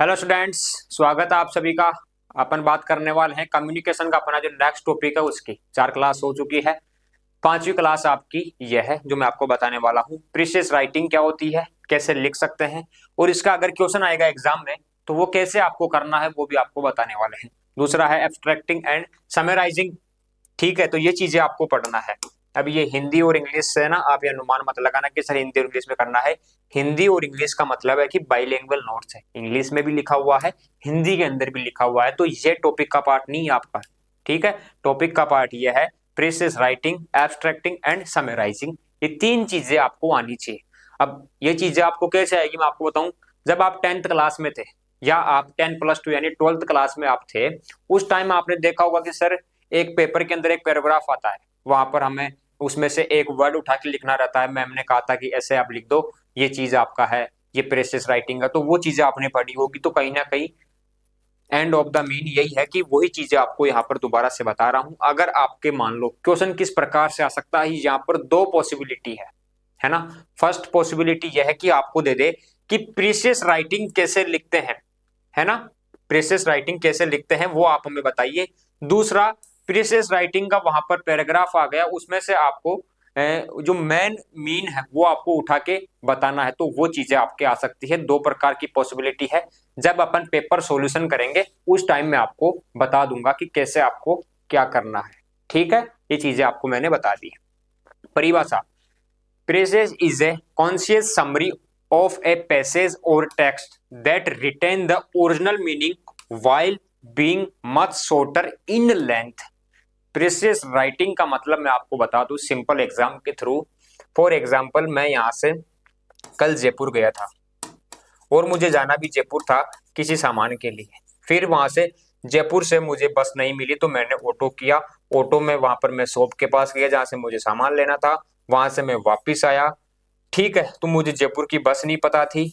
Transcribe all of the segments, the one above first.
Hello students, स्वागत है आप सभी का। अपन बात करने वाले हैं कम्युनिकेशन का। अपना जो नेक्स्ट टॉपिक है उसकी 4 क्लास हो चुकी है। 5वीं क्लास आपकी यह है जो मैं आपको बताने वाला हूँ। प्रीसियस राइटिंग क्या होती है, कैसे लिख सकते हैं, और इसका अगर क्वेश्चन आएगा एग्जाम में तो वो कैसे आपको करना है वो भी आपको बताने वाले हैं। दूसरा है एब्स्ट्रैक्टिंग एंड समराइजिंग। ठीक है, तो ये चीजें आपको पढ़ना है। अब ये हिंदी और इंग्लिश से ना आप ये अनुमान मत लगाना कि सर हिंदी और इंग्लिश में करना है। हिंदी और इंग्लिश का मतलब है कि बाइलिंगुअल नोट्स है, इंग्लिश में भी लिखा हुआ है, हिंदी के अंदर भी लिखा हुआ है। तो ये टॉपिक का पार्ट नहीं है आपका। ठीक है, टॉपिक का पार्ट ये है प्रीसियस राइटिंग, एब्स्ट्रैक्टिंग एंड समराइजिंग। ये 3 चीजें आपको आनी चाहिए। अब ये चीजें आपको कैसे आएगी मैं आपको बताऊं। जब आप 10th क्लास में थे या आप 10+2 यानी 12th क्लास में आप थे, उस टाइम आपने देखा होगा कि सर एक पेपर के अंदर एक पैराग्राफ आता है, वहां पर हमें उसमें से एक वर्ड उठा के लिखना रहता है। मैम ने कहा था कि ऐसे आप लिख दो, ये चीज आपका है, ये प्रेसियस राइटिंग है। तो वो चीजें आपने पढ़ी होगी। तो कहीं ना कहीं एंड ऑफ द मीन यही है कि वही चीजें आपको यहाँ पर दोबारा से बता रहा हूं। अगर आपके मान लो क्वेश्चन किस प्रकार से आ सकता है, यहाँ पर 2 पॉसिबिलिटी है ना। फर्स्ट पॉसिबिलिटी यह है कि आपको दे दे कि प्रीसियस राइटिंग कैसे लिखते हैं, है ना। प्रीसियस राइटिंग कैसे लिखते हैं वो आप हमें बताइए। दूसरा, प्रीसियस राइटिंग का वहां पर पैराग्राफ आ गया, उसमें से आपको जो मेन मीन है वो आपको उठा के बताना है। तो वो चीजें आपके आ सकती है। 2 प्रकार की पॉसिबिलिटी है। जब अपन पेपर सॉल्यूशन करेंगे उस टाइम में आपको बता दूंगा कि कैसे आपको क्या करना है। ठीक है, ये चीजें आपको मैंने बता दी है। परिभाषा: Praises is a conscious summary of a passage or text that retain the original meaning while being much shorter in length. Precious writing का मतलब मैं आपको बता दूं सिंपल एग्जाम के थ्रू। फॉर एग्जाम्पल, मैं यहां से कल जयपुर गया था और मुझे जाना भी जयपुर था किसी सामान के लिए। फिर वहां से जयपुर से मुझे बस नहीं मिली तो मैंने ऑटो किया। ऑटो में वहां पर मैं शॉप के पास गया जहां से मुझे सामान लेना था। वहां से मैं वापिस आया। ठीक है, तो मुझे जयपुर की बस नहीं पता थी,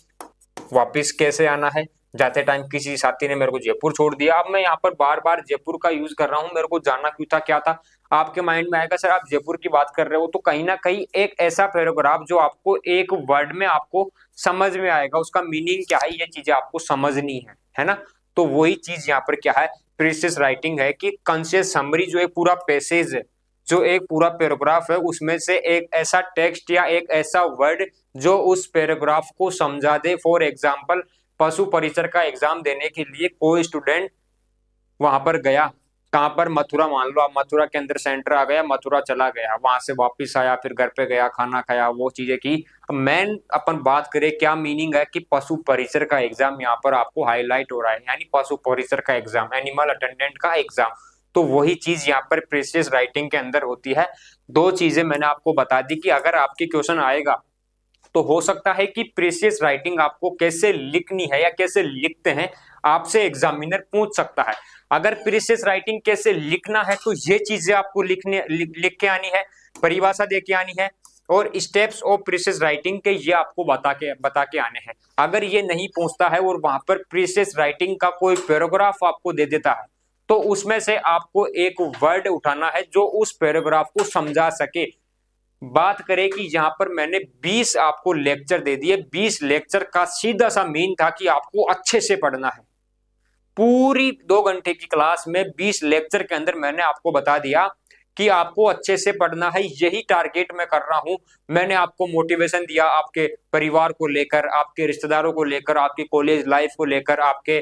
वापिस कैसे आना है। जाते टाइम किसी साथी ने मेरे को जयपुर छोड़ दिया। अब मैं यहाँ पर बार बार जयपुर का यूज कर रहा हूँ, मेरे को जानना क्यों था, क्या था। आपके माइंड में आएगा सर आप जयपुर की बात कर रहे हो, तो कहीं ना कहीं एक ऐसा पैराग्राफ जो आपको एक वर्ड में आपको समझ में आएगा, उसका मीनिंग क्या है, ये चीजें आपको समझनी है ना। तो वही चीज यहाँ पर क्या है, प्रीसियस राइटिंग है कि कॉन्शियस समरी जो एक पूरा पैसेज है, जो एक पूरा पैराग्राफ है, उसमें से एक ऐसा टेक्स्ट या एक ऐसा वर्ड जो उस पैराग्राफ को समझा दे। फॉर एग्जाम्पल, पशु परिसर का एग्जाम देने के लिए कोई स्टूडेंट वहां पर गया, कहां पर, मथुरा मान लो आप, मथुरा के अंदर सेंटर आ गया, मथुरा चला गया, वहां से वापस आया, फिर घर पे गया, खाना खाया, वो चीजें की। मेन अपन बात करें क्या मीनिंग है कि पशु परिसर का एग्जाम यहाँ पर आपको हाईलाइट हो रहा है, यानी पशु परिसर का एग्जाम, एनिमल अटेंडेंट का एग्जाम। तो वही चीज यहाँ पर प्रीसियस राइटिंग के अंदर होती है। 2 चीजें मैंने आपको बता दी कि अगर आपके क्वेश्चन आएगा तो हो सकता है कि प्रीसियस राइटिंग आपको कैसे लिखनी है या कैसे लिखते हैं आपसे एग्जामिनर पूछ सकता है। अगर प्रीसियस राइटिंग कैसे लिखना है तो ये चीजें आपको लिख के आनी है, परिभाषा दे के आनी है, और स्टेप्स ऑफ प्रीसियस राइटिंग के ये आपको बता के आने हैं। अगर ये नहीं पूछता है और वहां पर प्रीसियस राइटिंग का कोई पैराग्राफ आपको दे देता है तो उसमें से आपको एक वर्ड उठाना है जो उस पैराग्राफ को समझा सके। बात करें कि यहां पर मैंने 20 आपको लेक्चर दे दिए, 20 लेक्चर का सीधा सा मीन था कि आपको अच्छे से पढ़ना है। पूरी 2 घंटे की क्लास में 20 लेक्चर के अंदर मैंने आपको बता दिया कि आपको अच्छे से पढ़ना है, यही टारगेट मैं कर रहा हूं। मैंने आपको मोटिवेशन दिया आपके परिवार को लेकर, आपके रिश्तेदारों को लेकर, आपकी कॉलेज लाइफ को लेकर, आपके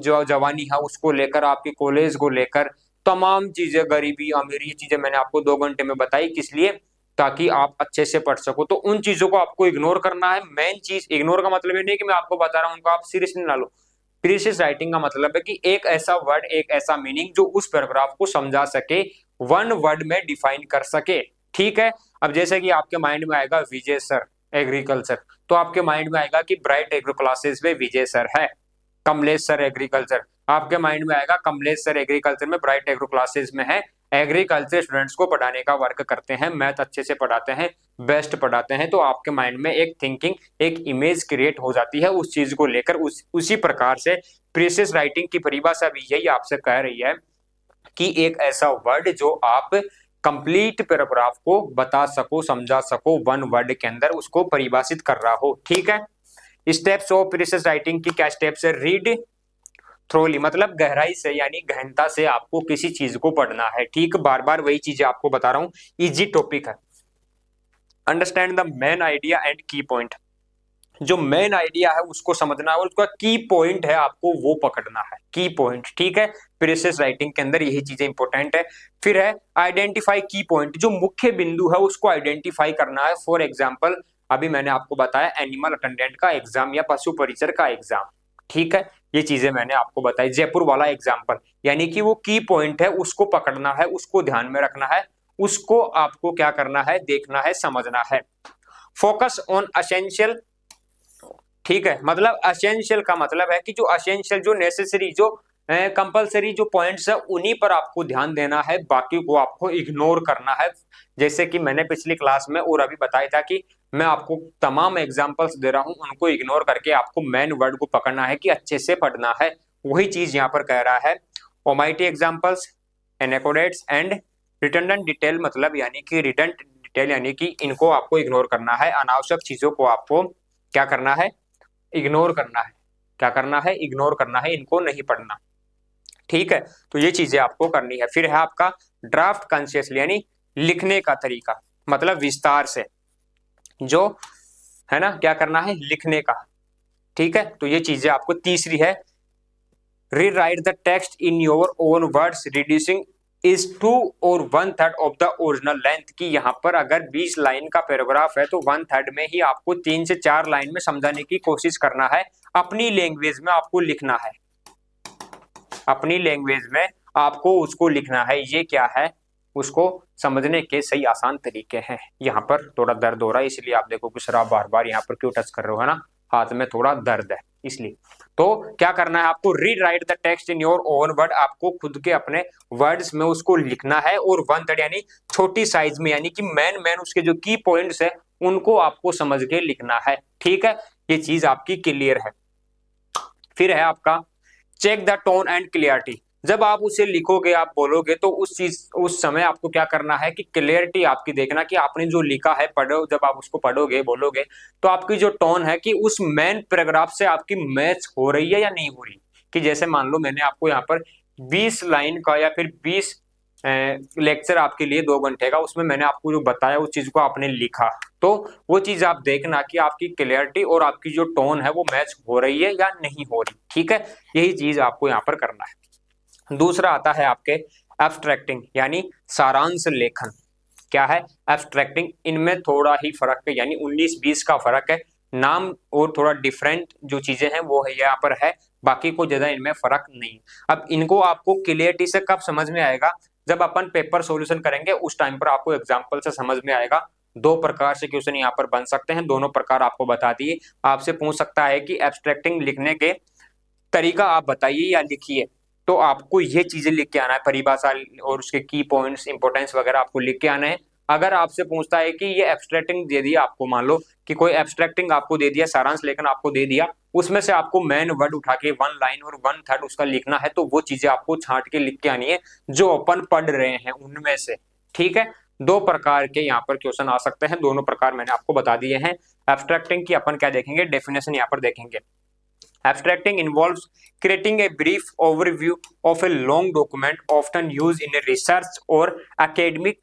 जो जवानी है उसको लेकर, आपके कॉलेज को लेकर, तमाम चीजें, गरीबी अमीरी, ये चीजें मैंने आपको 2 घंटे में बताई। किस लिए? ताकि आप अच्छे से पढ़ सको। तो उन चीजों को आपको इग्नोर करना है। मेन चीज, इग्नोर का मतलब ये नहीं कि मैं आपको बता रहा हूं उनको आप सीरियसली ना लो। प्रीसियस राइटिंग का मतलब है कि एक ऐसा वर्ड, एक ऐसा मीनिंग जो उस पैराग्राफ को समझा सके, वन वर्ड में डिफाइन कर सके। ठीक है, अब जैसे कि आपके माइंड में आएगा विजय सर एग्रीकल्चर, तो आपके माइंड में आएगा कि ब्राइट एग्रो क्लासेस में विजय सर है। कमलेश सर एग्रीकल्चर, आपके माइंड में आएगा कमलेश सर एग्रीकल्चर में ब्राइट एग्रो क्लासेस में है, एग्रीकल्चर स्टूडेंट्स को पढ़ाने का वर्क करते हैं, मैथ अच्छे से पढ़ाते हैं, बेस्ट पढ़ाते हैं। तो आपके माइंड में एक थिंकिंग, एक इमेज क्रिएट हो जाती है उस चीज को लेकर। उसी प्रकार से प्रीसियस राइटिंग की परिभाषा भी यही आपसे कह रही है कि एक ऐसा वर्ड जो आप कंप्लीट पैराग्राफ को बता सको, समझा सको, वन वर्ड के अंदर उसको परिभाषित कर रहा हो। ठीक है, स्टेप्स ऑफ प्रीसियस राइटिंग की क्या स्टेप्स है? रीड थ्रोली, मतलब गहराई से यानी गहनता से आपको किसी चीज को पढ़ना है। ठीक, बार बार वही चीजें आपको बता रहा हूं, इजी टॉपिक है। Understand the main idea and की पॉइंट, जो मेन आइडिया है उसको समझना है और उसका की पॉइंट है आपको वो पकड़ना है, की पॉइंट। ठीक है, प्रीसियस राइटिंग के अंदर यही चीजें इंपॉर्टेंट है। फिर है आइडेंटिफाई की पॉइंट, जो मुख्य बिंदु है उसको आइडेंटिफाई करना है। फॉर एग्जाम्पल अभी मैंने आपको बताया एनिमल अटेंडेंट का एग्जाम या पशु परिचर का एग्जाम। ठीक है, ये चीजें मैंने आपको बताई, जयपुर वाला एग्जाम्पल, यानी कि वो की पॉइंट है उसको पकड़ना है, उसको ध्यान में रखना है, उसको आपको क्या करना है? देखना है, समझना है। फोकस ऑन असेंशियल, ठीक है, मतलब असेंशियल का मतलब है कि जो असेंशियल, जो नेसेसरी, जो कंपलसरी जो पॉइंट्स है उन्हीं पर आपको ध्यान देना है, बाकी को आपको इग्नोर करना है। जैसे कि मैंने पिछली क्लास में और अभी बताया था कि मैं आपको तमाम एग्जांपल्स दे रहा हूं, उनको इग्नोर करके आपको मेन वर्ड को पकड़ना है कि अच्छे से पढ़ना है। वही चीज यहाँ पर कह रहा है। ओमाइटी एग्जाम्पल्स, एनेकोडेट्स एंड रिटर्डेंट डिटेल, मतलब यानी कि रिडंडेंट डिटेल, यानी कि इनको आपको इग्नोर करना है। अनावश्यक चीजों को आपको क्या करना है? इग्नोर करना है। क्या करना है? इग्नोर करना है, इनको नहीं पढ़ना। ठीक है, तो ये चीजें आपको करनी है। फिर है आपका ड्राफ्ट कॉन्शियसली, यानी लिखने का तरीका, मतलब विस्तार से, जो है ना, क्या करना है? लिखने का। ठीक है, तो ये चीजें आपको। तीसरी है rewrite the text in your own words reducing is 2 और 1/3 ऑफ द ओरिजिनल लेंथ, की यहाँ पर अगर 20 लाइन का पैराग्राफ है तो 1/3 में ही आपको 3 से 4 लाइन में समझाने की कोशिश करना है। अपनी लैंग्वेज में आपको लिखना है, अपनी लैंग्वेज में आपको उसको लिखना है। ये क्या है? उसको समझने के सही आसान तरीके हैं। यहाँ पर थोड़ा दर्द हो रहा है इसलिए आप देखो कि सर आप बार बार यहाँ पर क्यों टच कर रहे हो, है ना, हाथ में थोड़ा दर्द है इसलिए। तो क्या करना है आपको? Read write the text in your own word, आपको खुद के अपने वर्ड्स में उसको लिखना है, और 1/3 यानी छोटी साइज में, यानी कि मैन मैन उसके जो की पॉइंट्स है उनको आपको समझ के लिखना है। ठीक है, ये चीज आपकी क्लियर है। फिर है आपका check the tone and clarity, जब आप उसे लिखोगे, आप बोलोगे, तो उस समय आपको क्या करना है कि क्लियरिटी आपकी देखना कि आपने जो लिखा है, पढ़ो, जब आप उसको पढ़ोगे, बोलोगे, तो आपकी जो टोन है कि उस मेन पैराग्राफ से आपकी मैच हो रही है या नहीं हो रही। कि जैसे मान लो मैंने आपको यहाँ पर 20 लाइन का या फिर 20 लेक्चर आपके लिए 2 घंटे का, उसमें मैंने आपको जो बताया उस चीज को आपने लिखा, तो वो चीज आप देखना कि आपकी क्लियरिटी और आपकी जो टोन है वो मैच हो रही है या नहीं हो रही। ठीक है, यही चीज आपको यहाँ पर करना है। दूसरा आता है आपके एब्स्ट्रैक्टिंग, यानी सारांश लेखन। क्या है? एब्स्ट्रैक्टिंग। इनमें थोड़ा ही फर्क है, यानी 19-20 का फर्क है, नाम और थोड़ा डिफरेंट जो चीजें हैं वो है यहाँ पर है, बाकी को ज्यादा इनमें फर्क नहीं। अब इनको आपको क्लियरिटी से कब समझ में आएगा? जब अपन पेपर सॉल्यूशन करेंगे उस टाइम पर आपको एग्जाम्पल से समझ में आएगा। 2 प्रकार से क्वेश्चन यहाँ पर बन सकते हैं, दोनों प्रकार आपको बता दिए। आपसे पूछ सकता है कि एब्स्ट्रैक्टिंग लिखने के तरीका आप बताइए या लिखिए, तो आपको ये चीजें लिख के आना है, परिभाषा और उसके की पॉइंट्स, इंपोर्टेंस वगैरह आपको लिख के आना है। अगर आपसे पूछता है कि ये एब्स्ट्रैक्टिंग दे दिया आपको, मान लो कि कोई एब्स्ट्रैक्टिंग आपको दे दिया, सारांश लेखन आपको दे दिया, उसमें से आपको मेन वर्ड उठा के 1 लाइन और 1/3 उसका लिखना है, तो वो चीजें आपको छांट के लिख के आनी है जो अपन पढ़ रहे हैं उनमें से। ठीक है, 2 प्रकार के यहाँ पर क्वेश्चन आ सकते हैं, दोनों प्रकार मैंने आपको बता दिए हैं। एब्स्ट्रैक्टिंग की अपन क्या देखेंगे? डेफिनेशन यहाँ पर देखेंगे। Abstracting involves creating a brief overview of a long document often used in a research or academic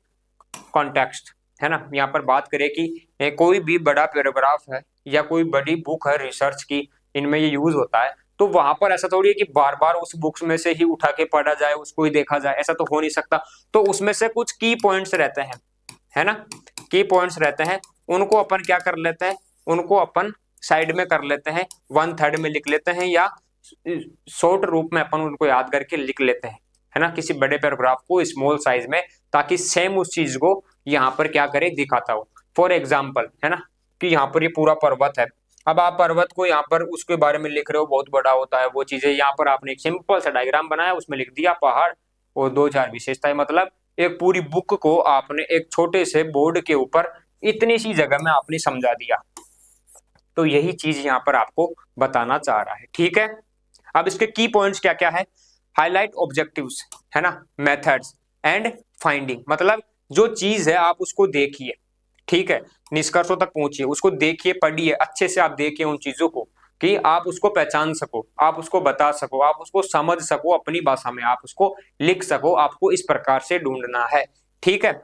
context, है ना। यहाँ पर बात करें कि कोई भी बड़ा पैराग्राफ है या कोई बड़ी बुक है रिसर्च की, इनमें ये यूज होता है, तो वहां पर ऐसा थोड़ी है कि बार बार उस बुक्स में से ही उठा के पढ़ा जाए, उसको ही देखा जाए, ऐसा तो हो नहीं सकता। तो उसमें से कुछ की पॉइंट्स रहते हैं, है ना, की पॉइंट्स रहते हैं, उनको अपन क्या कर लेते हैं? उनको अपन साइड में कर लेते हैं, 1/3 में लिख लेते हैं, या शॉर्ट रूप में अपन उनको याद करके लिख लेते हैं, है ना, किसी बड़े पैराग्राफ को स्मॉल साइज में, ताकि सेम उस चीज को यहाँ पर क्या करे? दिखाता हो। फॉर एग्जाम्पल, है ना, कि यहाँ पर ये पूरा पर्वत है, अब आप पर्वत को यहाँ पर उसके बारे में लिख रहे हो, बहुत बड़ा होता है वो चीजें, यहाँ पर आपने एक सिंपल सा डायग्राम बनाया, उसमें लिख दिया पहाड़ और 2-4 विशेषताएं, मतलब एक पूरी बुक को आपने एक छोटे से बोर्ड के ऊपर इतनी सी जगह में आपने समझा दिया। तो यही चीज यहाँ पर आपको बताना चाह रहा है। ठीक है, अब इसके की पॉइंट्स क्या क्या है? हाईलाइट ऑब्जेक्टिव्स, है ना, मेथड्स एंड फाइंडिंग, मतलब जो चीज है आप उसको देखिए, ठीक है, निष्कर्षों तक पहुंचिए, उसको देखिए, पढ़िए अच्छे से, आप देखिए उन चीजों को कि आप उसको पहचान सको, आप उसको बता सको, आप उसको समझ सको, अपनी भाषा में आप उसको लिख सको। आपको इस प्रकार से ढूंढना है, ठीक है।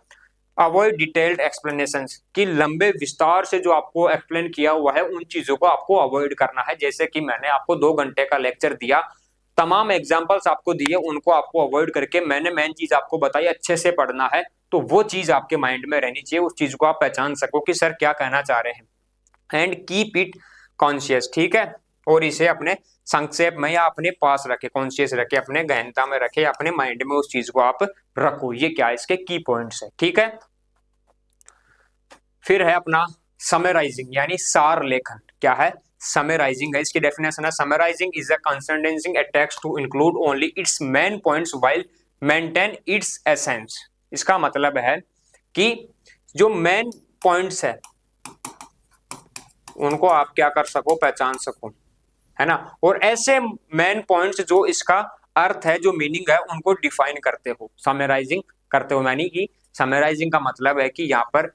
अवॉइड डिटेल्ड एक्सप्लेनेशन, कि लंबे विस्तार से जो आपको एक्सप्लेन किया हुआ है उन चीजों को आपको अवॉइड करना है। जैसे कि मैंने आपको 2 घंटे का लेक्चर दिया, तमाम एग्जांपल्स आपको दिए, उनको आपको अवॉइड करके मैंने मेन चीज आपको बताई, अच्छे से पढ़ना है। तो वो चीज आपके माइंड में रहनी चाहिए, उस चीज को आप पहचान सको कि सर क्या कहना चाह रहे हैं। एंड कीप इट कॉन्शियस, ठीक है, और इसे अपने संक्षेप में या अपने पास रखे, कॉन्शियस रखे, अपने गहनता में रखे, अपने माइंड में उस चीज को आप रखो। ये क्या है, इसके की पॉइंट्स है, ठीक है। फिर है अपना समराइजिंग, यानी सार लेखन। क्या है, समराइजिंग है, इसकी डेफिनेशन है, summarising is a condensing a text to include only its main points while maintain its essence. इसका मतलब है कि जो मेन पॉइंट्स है उनको आप क्या कर सको, पहचान सको, है ना। और ऐसे मेन पॉइंट्स जो इसका अर्थ है, जो मीनिंग है, उनको डिफाइन करते हो, समराइजिंग करते हो। यानी कि समराइजिंग का मतलब है कि यहाँ पर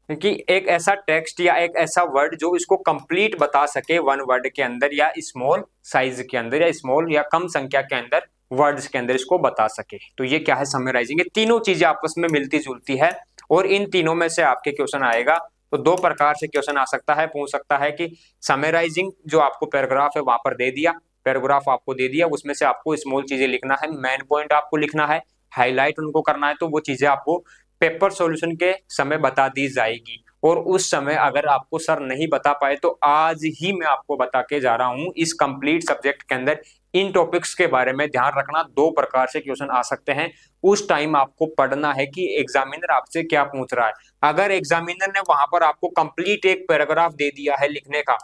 कि एक ऐसा टेक्स्ट या एक ऐसा वर्ड जो इसको कंप्लीट बता सके वन वर्ड के अंदर, या स्मॉल साइज के अंदर, या स्मॉल या कम संख्या के अंदर, वर्ड्स के अंदर इसको बता सके। तो ये क्या है, समराइजिंग। ये तीनों चीजें आपस में मिलती जुलती है, और इन तीनों में से आपके क्वेश्चन आएगा। तो 2 प्रकार से क्वेश्चन आ सकता है, पूछ सकता है कि समराइजिंग जो आपको पैराग्राफ है वहां पर दे दिया, पैराग्राफ आपको दे दिया, उसमें से आपको स्मॉल चीजें लिखना है, मेन पॉइंट आपको लिखना है, हाईलाइट उनको करना है। तो वो चीजें आपको पेपर सॉल्यूशन के समय बता दी जाएगी। और उस समय अगर आपको सर नहीं बता पाए तो आज ही मैं आपको बता के जा रहा हूं, इस कंप्लीट सब्जेक्ट के अंदर इन टॉपिक्स के बारे में ध्यान रखना। 2 प्रकार से क्वेश्चन आ सकते हैं, उस टाइम आपको पढ़ना है कि एग्जामिनर आपसे क्या पूछ रहा है। अगर एग्जामिनर ने वहां पर आपको कंप्लीट एक पैराग्राफ दे दिया है लिखने का,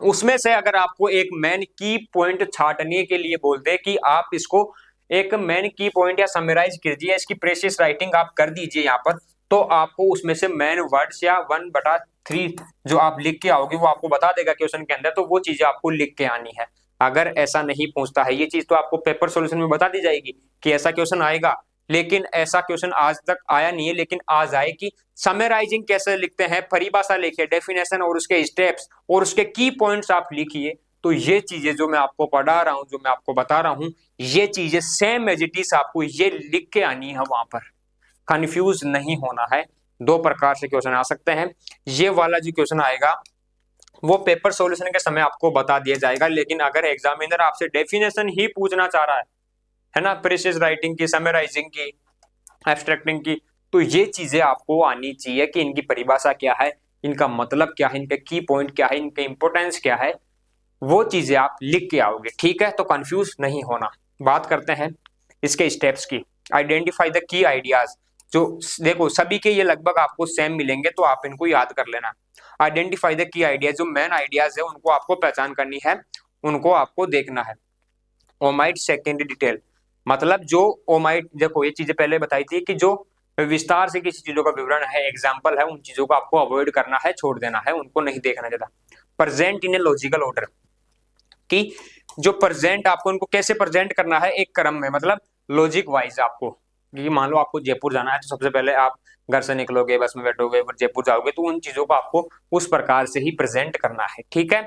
उसमें से अगर आपको एक मेन की पॉइंट छाटने के लिए बोल दे कि आप इसको एक मेन की पॉइंट या समराइज कीजिए, इसकी प्रेसिस राइटिंग आप कर दीजिए यहाँ पर, तो आपको उसमें से मेन वर्ड्स या 1/3 जो आप लिख के आओगे वो आपको बता देगा क्वेश्चन के अंदर। तो वो चीजें आपको लिख के आनी है। अगर ऐसा नहीं पूछता है, ये चीज तो आपको पेपर सॉल्यूशन में बता दी जाएगी कि ऐसा क्वेश्चन आएगा, लेकिन ऐसा क्वेश्चन आज तक आया नहीं है। लेकिन आज आए कि समराइजिंग कैसे लिखते हैं, परिभाषा लिखिए, डेफिनेशन और उसके स्टेप्स और उसके की पॉइंट्स आप लिखिए। तो ये चीजें जो मैं आपको पढ़ा रहा हूं, जो मैं आपको बता रहा हूं, ये चीजें सेम एज इट इज आपको ये लिख के आनी है वहां पर, कंफ्यूज नहीं होना है। 2 प्रकार से क्वेश्चन आ सकते हैं। ये वाला जो क्वेश्चन आएगा वो पेपर सॉल्यूशन के समय आपको बता दिया जाएगा, लेकिन अगर एग्जामिनर आपसे डेफिनेशन ही पूछना चाह रहा है ना, प्रेसिस राइटिंग की, समराइजिंग की, एब्स्ट्रैक्टिंग की, तो ये चीजें आपको आनी चाहिए कि इनकी परिभाषा क्या है, इनका मतलब क्या है, इनके की पॉइंट क्या है, इनके इंपोर्टेंस क्या है, वो चीजें आप लिख के आओगे, ठीक है। तो कंफ्यूज नहीं होना। बात करते हैं इसके स्टेप्स की। आइडेंटिफाई द की आइडियाज, जो देखो सभी के ये लगभग आपको सेम मिलेंगे, तो आप इनको याद कर लेना। आइडेंटिफाई द की आइडियाज, जो मेन आइडियाज है उनको आपको पहचान करनी है, उनको आपको देखना है। ओमाइट सेकेंडरी डिटेल, मतलब जो ओमाइट, देखो ये चीजें पहले बताई थी कि जो विस्तार से किसी चीजों का विवरण है, एग्जाम्पल है, उन चीजों को आपको अवॉइड करना है, छोड़ देना है, उनको नहीं देखना ज्यादा। Present in a logical order, कि जो प्रेजेंट आपको उनको कैसे प्रेजेंट करना है, एक क्रम में, मतलब लॉजिक वाइज आपको। कि मान लो आपको जयपुर जाना है, तो सबसे पहले आप घर से निकलोगे, बस में बैठोगे, फिर जयपुर जाओगे, तो उन चीजों को आपको उस प्रकार से ही प्रेजेंट करना है, ठीक है।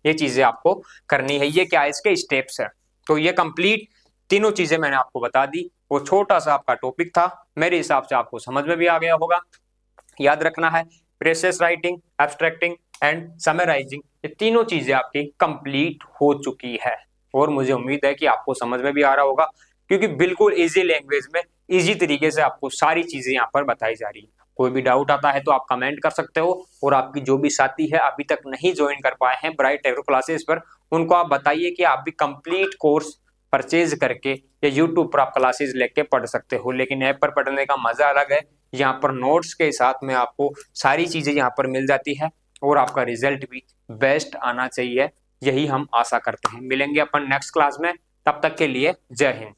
ये चीजें आपको करनी है। ये क्या है, इसके स्टेप्स है। तो ये कंप्लीट तीनों चीजें मैंने आपको बता दी। वो छोटा सा आपका टॉपिक था, मेरे हिसाब से आपको समझ में भी आ गया होगा। याद रखना है, प्रेसिस राइटिंग, एब्स्ट्रैक्टिंग एंड समराइजिंग, ये तीनों चीजें आपकी कंप्लीट हो चुकी है। और मुझे उम्मीद है कि आपको समझ में भी आ रहा होगा, क्योंकि बिल्कुल इजी लैंग्वेज में, इजी तरीके से आपको सारी चीजें यहाँ पर बताई जा रही है। कोई भी डाउट आता है तो आप कमेंट कर सकते हो, और आपकी जो भी साथी है अभी तक नहीं ज्वाइन कर पाए हैं ब्राइट एग्रो क्लासेस पर, उनको आप बताइए कि आप भी कंप्लीट कोर्स परचेज करके या यूट्यूब पर आप क्लासेस लेके पढ़ सकते हो। लेकिन ऐप पर पढ़ने का मजा अलग है, यहाँ पर नोट्स के साथ में आपको सारी चीजें यहाँ पर मिल जाती है, और आपका रिजल्ट भी बेस्ट आना चाहिए, यही हम आशा करते हैं। मिलेंगे अपन नेक्स्ट क्लास में, तब तक के लिए जय हिंद।